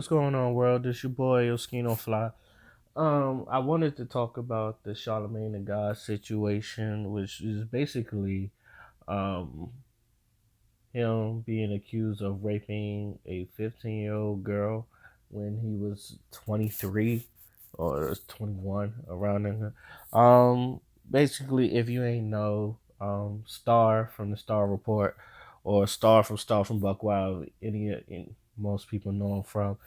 What's going on, world? It's your boy Oscino Fly. I wanted to talk about the Charlamagne the God situation, which is basically um him being accused of raping a 15-year-old girl when he was 23 or 21 around there. Basically, if you ain't know, Star from the Star Report or Star from Buck Wild, most people know him from.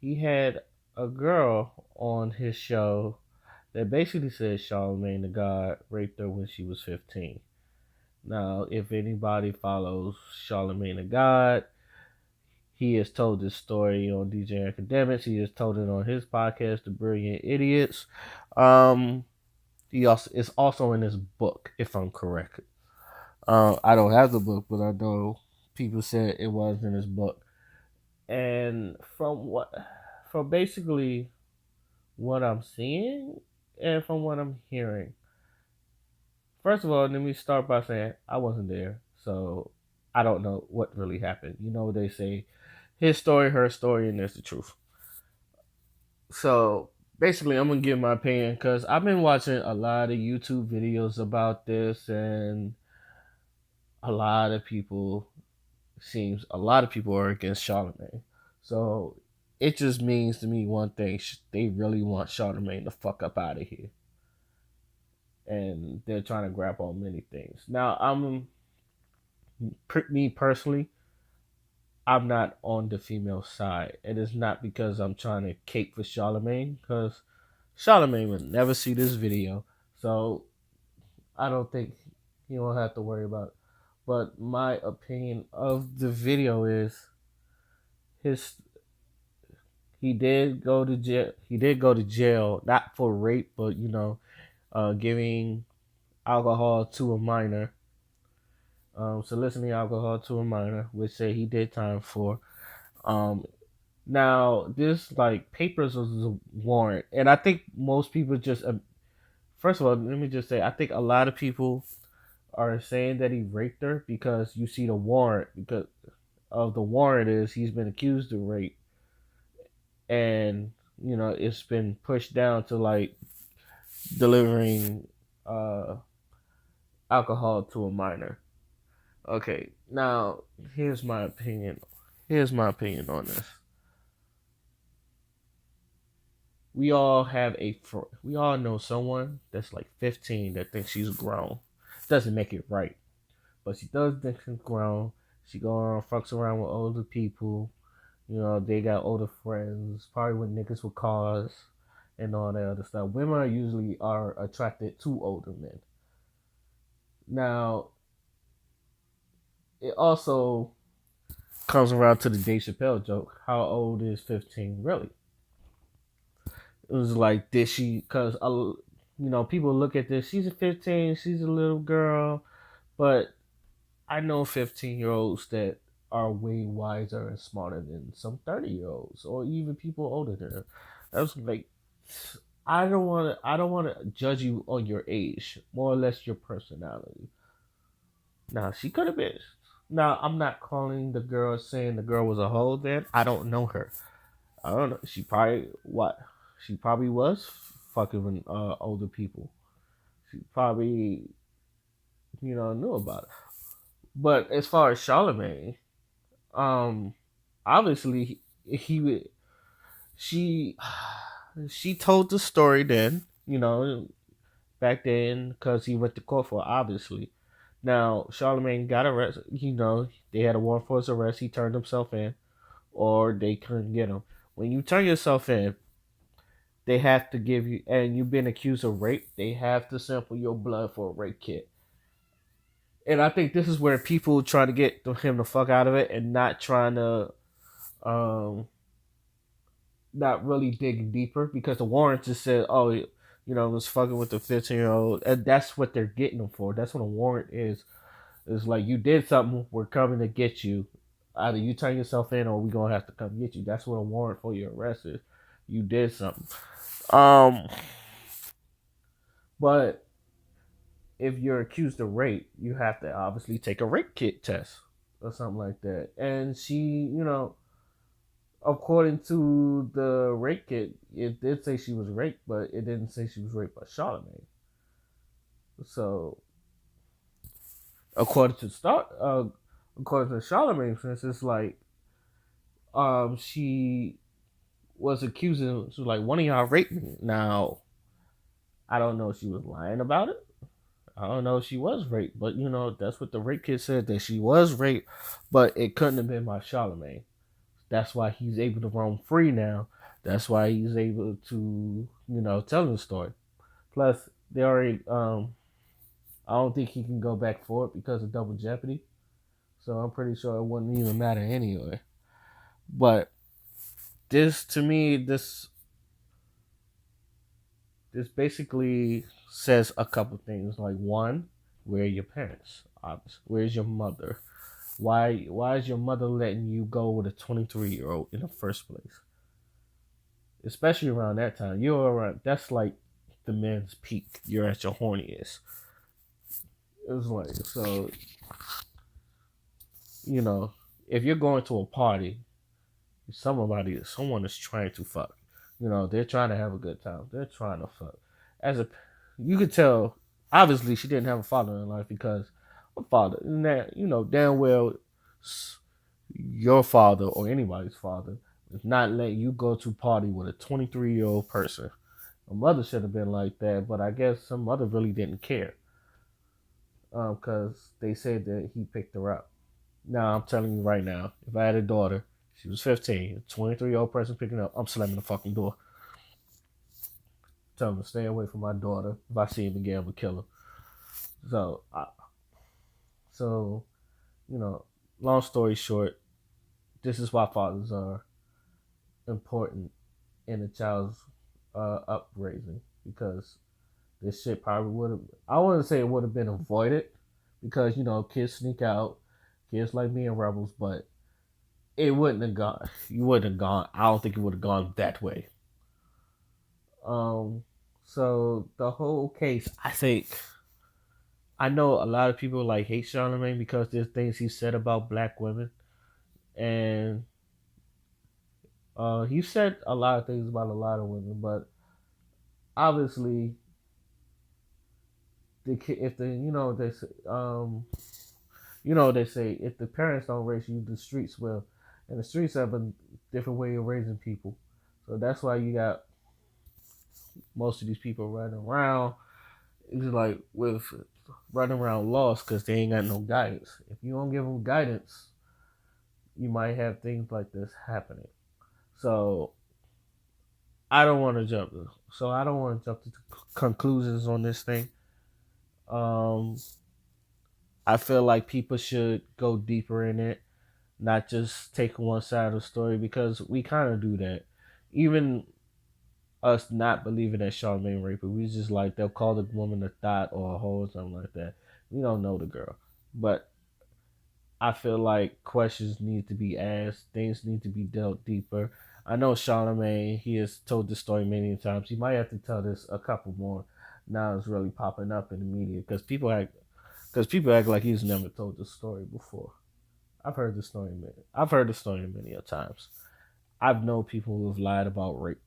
He had a girl on his show that basically said Charlamagne the God raped her when she was 15. Now, if anybody follows Charlamagne the God, he has told this story on DJ Academics. He has told it on his podcast, The Brilliant Idiots. Um, he also it's also in his book, if I'm correct. I don't have the book, but I know people said it was in his book. And from basically what I'm seeing and from what I'm hearing. First of all, let me start by saying I wasn't there, so I don't know what really happened. You know what they say, his story, her story, and there's the truth. So basically, I'm gonna give my opinion because I've been watching a lot of YouTube videos about this, and a lot of people a lot of people are against Charlamagne. So it just means to me one thing: they really want Charlamagne the fuck up out of here, and they're trying to grab on many things. Now, me personally, I'm not on the female side. It is not because I'm trying to cape for Charlamagne, because Charlamagne would never see this video, so I don't think he will have to worry about it. But my opinion of the video is his he did go to jail. He did go to jail, not for rape, but giving alcohol to a minor, soliciting alcohol to a minor, which say he did time for. Um, Now this like papers was a warrant, and I think most people just first of all, let me just say I think a lot of people are saying that he raped her because you see the warrant because of the warrant is he's been accused of rape, and it's been pushed down to like delivering uh alcohol to a minor. Okay, now here's my opinion. Here's my opinion on this. We all know someone that's like 15 that thinks she's grown. Doesn't make it right, but she does think she's grown. She go around, fucks around with older people. They got older friends, probably with niggas with cars and all that other stuff. Women are usually are attracted to older men. Now, it also comes around to the Dave Chappelle joke. How old is 15 really? It was like, did she? Because people look at this. She's a 15. She's a little girl, but I know 15-year-olds that are way wiser and smarter than some 30-year-olds or even people older than her. I was like, I don't want to judge you on your age, more or less your personality. Now she could have been. Now I'm not calling the girl saying the girl was a hoe. Then I don't know her. I don't know. She probably what? She probably was fucking with older people. She probably knew about it. But as far as Charlamagne, um, obviously he would she she told the story then, back then because he went to court for it, obviously. Now Charlamagne got arrested. They had a warrant for his arrest. He turned himself in, or they couldn't get him. When you turn yourself in, they have to give you, and you've been accused of rape. They have to sample your blood for a rape kit. And I think this is where people try to get him the fuck out of it and not trying to um not really digging deeper because the warrant just said, oh, was fucking with the 15-year-old, and that's what they're getting him for. That's what a warrant is. It's like you did something, we're coming to get you. Either you turn yourself in, or we gonna have to come get you. That's what a warrant for your arrest is. You did something. Um, but if you're accused of rape, you have to obviously take a rape kit test or something like that. And she, according to the rape kit, it did say she was raped, but it didn't say she was raped by Charlamagne. So according to according to Charlamagne, for instance, like she was accusing, she was like, one of y'all raped me. Now I don't know if she was lying about it. I don't know if she was raped, but that's what the rape kit said, that she was raped, but it couldn't have been by Charlamagne. That's why he's able to roam free now. That's why he's able to, tell the story. Plus, they already, I don't think he can go back for it because of double jeopardy. So I'm pretty sure it wouldn't even matter anyway. But this, to me, this basically says a couple things. Like, one, where are your parents? Obviously, where's your mother? Why is your mother letting you go with a 23-year-old in the first place? Especially around that time. You're around, that's like the men's peak. You're at your horniest. It was like, so, you know, if you're going to a party, someone is trying to fuck. They're trying to have a good time. They're trying to fuck. As a, you could tell, obviously she didn't have a father in life, because her father, damn well, your father or anybody's father is not letting you go to party with a 23-year-old person. My mother should have been like that, but I guess some mother really didn't care, because they said that he picked her up. Now I'm telling you right now, if I had a daughter, she was 15, a 23-year-old person picking her up, I'm slamming the fucking door. Tell him to stay away from my daughter. If I see him again, I'm gonna kill him. So, so long story short, this is why fathers are important in a child's upraising, because this shit probably would have. I wouldn't say it would have been avoided, because kids sneak out, kids like being rebels, but it wouldn't have gone. You wouldn't have gone. I don't think it would have gone that way. Um, so the whole case, I think, I know a lot of people like hate Charlamagne because there's things he said about black women, and he said a lot of things about a lot of women, but obviously, if the they say if the parents don't raise you, the streets will, and the streets have a different way of raising people, so that's why you got most of these people running around. It's like with running around lost because they ain't got no guidance. If you don't give them guidance, you might have things like this happening. So I don't want to jump. So I don't want to jump to conclusions on this thing. Um, I feel like people should go deeper in it, not just take one side of the story, because we kind of do that. Even us not believing that Charlamagne raped her, we just like they'll call the woman a thought or a hoe or something like that. We don't know the girl, but I feel like questions need to be asked. Things need to be dealt deeper. I know Charlamagne, he has told this story many times. He might have to tell this a couple more. Now it's really popping up in the media because people act like he's never told this story before. I've heard the story many a times. I've known people who have lied about rape.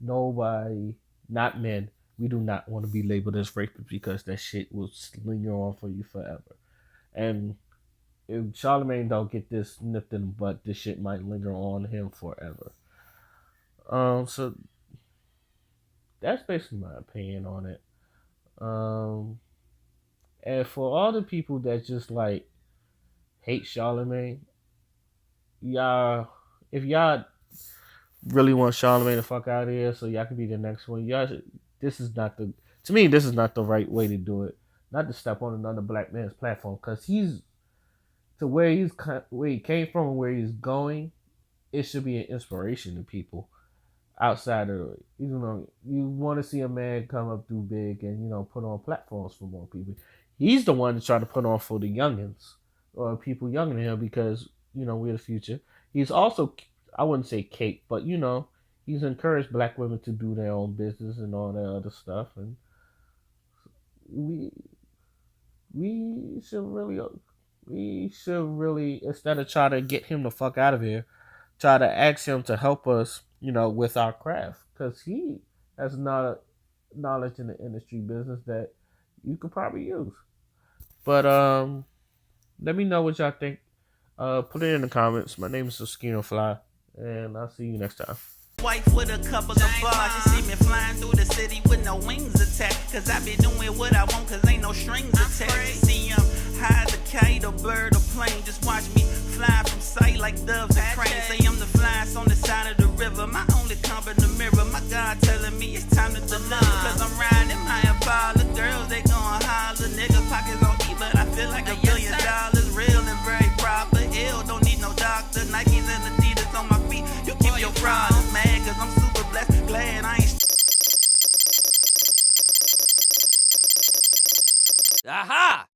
Nobody, not men, we do not want to be labeled as rapists, because that shit will linger on for you forever. And if Charlamagne don't get this nipped in the butt, this shit might linger on him forever. So that's basically my opinion on it. And for all the people that just like hate Charlamagne, y'all, if y'all really want Charlamagne to fuck out of here, so y'all can be the next one, y'all, this is not the, to me, this is not the right way to do it. Not to step on another black man's platform, because he's, to where he came from and where he's going, it should be an inspiration to people outside of, you want to see a man come up, do big, and put on platforms for more people. He's the one to try to put on for the youngins, or people younger than him, because we're the future. He's also, I wouldn't say cake, but he's encouraged black women to do their own business and all that other stuff, and we we should really, instead of trying to get him the fuck out of here, try to ask him to help us, with our craft, because he has not knowledge in the industry business that you could probably use. But let me know what y'all think. Put it in the comments. My name is Oscino Fly, and I'll see you next time. Wife with a couple of bars. You see me flying through the city with no wings attached. Cause I be doing what I want, cause ain't no strings attached. See high as a kite, a bird, a plane. Just watch me fly from sight like doves and cranes. Say I'm the flyest on the side of the river. My only comp in the mirror. My God telling me it's time to deliver. Cause I'm riding my Impala. Girls, they gon' holler. Nigga pockets on E, but I feel like $1 billion. Real and very proper. Ill, don't need no doctor. Nikes and Adidas on my feet. You keep your problems mad. Cause I'm super blessed, glad I ain't. Aha!